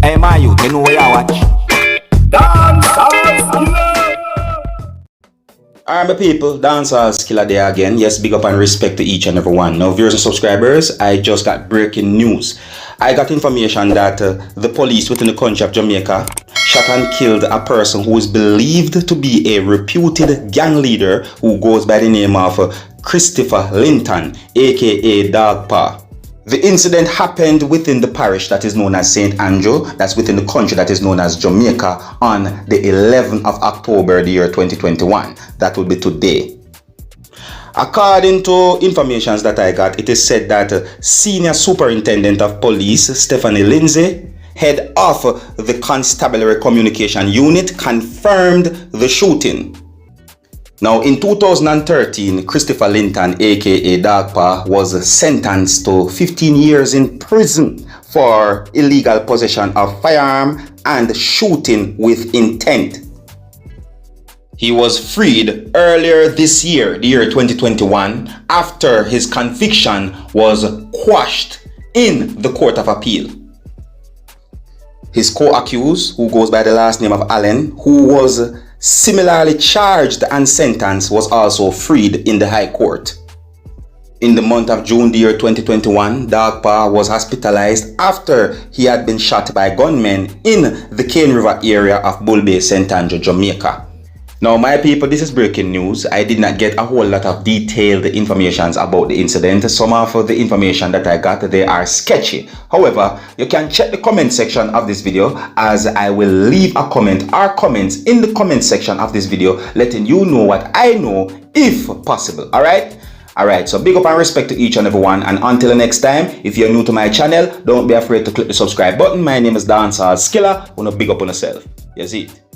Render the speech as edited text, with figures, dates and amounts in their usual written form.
Hey man, you know where you watch. Dancehall skilla. Alright my people, Dancehall skilla there again. Yes, big up and respect to each and every one. Now viewers and subscribers, I just got breaking news. I got information that the police within the country of Jamaica shot and killed a person who is believed to be a reputed gang leader who goes by the name of Christopher Linton, aka Dogpa. The incident happened within the parish that is known as St. Andrew, that's within the country that is known as Jamaica, on the 11th of October, the year 2021. That will be today. According to information that I got, it is said that Senior Superintendent of Police, Stephanie Lindsay, head of the Constabulary Communication Unit, confirmed the shooting. Now, in 2013, Christopher Linton, aka Dogpa, was sentenced to 15 years in prison for illegal possession of firearm and shooting with intent. He was freed earlier this year, the year 2021, after his conviction was quashed in the Court of Appeal. His co-accused, who goes by the last name of Allen, who was similarly charged and sentenced, was also freed in the High Court. In the month of June the year 2021, Dogpa was hospitalized after he had been shot by gunmen in the Cane River area of Bull Bay, St. Andrew, Jamaica. Now my people, this is breaking news. I did not get a whole lot of detailed information about the incident. Some of the information that I got, they are sketchy. However, you can check the comment section of this video, as I will leave a comment or comments in the comment section of this video letting you know what I know if possible. Alright, so big up and respect to each and every one, and until the next time, if you're new to my channel, don't be afraid to click the subscribe button. My name is Dancehall skilla. Wanna big up on yourself. You see it.